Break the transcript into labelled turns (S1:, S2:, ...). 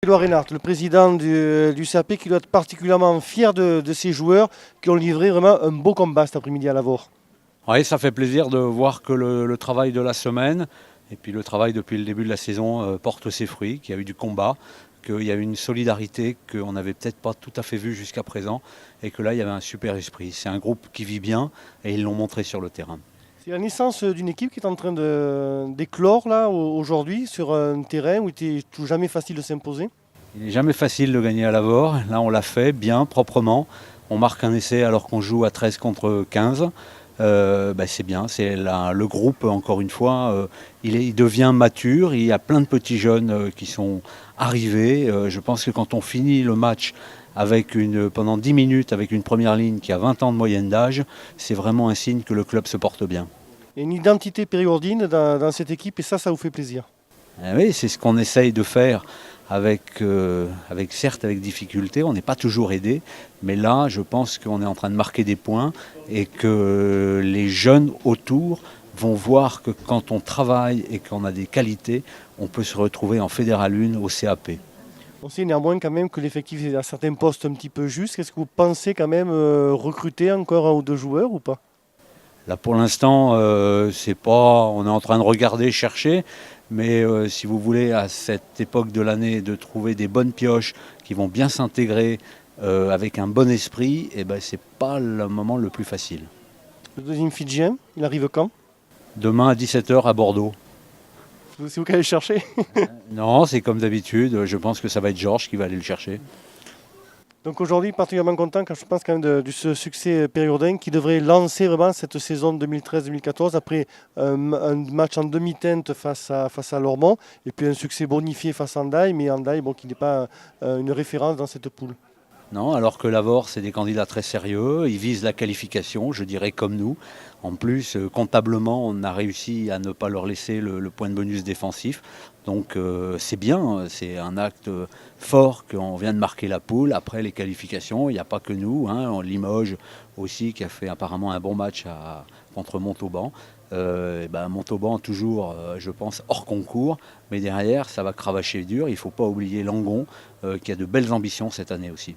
S1: Éloi Reynard, le président du CAP, qui doit être particulièrement fier de ses joueurs qui ont livré vraiment un beau combat cet après-midi à Lavore.
S2: Oui, ça fait plaisir de voir que le travail de la semaine et puis le travail depuis le début de la saison porte ses fruits, qu'il y a eu du combat, qu'il y a eu une solidarité qu'on n'avait peut-être pas tout à fait vue jusqu'à présent et que là il y avait un super esprit. C'est un groupe qui vit bien et ils l'ont montré sur le terrain.
S1: C'est la naissance d'une équipe qui est en train d'éclore là aujourd'hui sur un terrain où il était tout jamais facile de s'imposer.
S2: Il n'est jamais facile de gagner à Lavore. Là on l'a fait bien, proprement. On marque un essai alors qu'on joue à 13 contre 15. C'est bien, le groupe, encore une fois, il devient mature, il y a plein de petits jeunes qui sont arrivés. Je pense que quand on finit le match pendant 10 minutes avec une première ligne qui a 20 ans de moyenne d'âge, c'est vraiment un signe que le club se porte bien.
S1: Il y a une identité périordine dans cette équipe et ça vous fait plaisir.
S2: Oui, c'est ce qu'on essaye de faire certes avec difficulté, on n'est pas toujours aidé, mais là je pense qu'on est en train de marquer des points et que les jeunes autour vont voir que quand on travaille et qu'on a des qualités, on peut se retrouver en Fédéral 1 au CAP.
S1: On sait néanmoins quand même que l'effectif est à certains postes un petit peu juste. Est-ce que vous pensez quand même recruter encore un ou deux joueurs ou pas?
S2: Là pour l'instant, c'est pas, on est en train de regarder, chercher, mais si vous voulez à cette époque de l'année de trouver des bonnes pioches qui vont bien s'intégrer avec un bon esprit, et ben c'est pas le moment le plus facile.
S1: Le deuxième Fidjien, il arrive quand?
S2: Demain à 17h à Bordeaux.
S1: C'est vous qui allez le chercher?
S2: Non, c'est comme d'habitude, je pense que ça va être Georges qui va aller le chercher.
S1: Donc aujourd'hui, particulièrement content quand je pense quand même de ce succès périodin qui devrait lancer vraiment cette saison 2013-2014 après un match en demi-teinte face à Lormont et puis un succès bonifié face à Andaille, mais Andaille qui n'est pas une référence dans cette poule.
S2: Non, alors que Lavore, c'est des candidats très sérieux, ils visent la qualification, je dirais comme nous. En plus, comptablement, on a réussi à ne pas leur laisser le point de bonus défensif. Donc c'est bien, c'est un acte fort qu'on vient de marquer la poule. Après les qualifications, il n'y a pas que nous, hein, Limoges aussi qui a fait apparemment un bon match contre Montauban. Montauban toujours, je pense, hors concours, mais derrière, ça va cravacher dur. Il ne faut pas oublier Langon qui a de belles ambitions cette année aussi.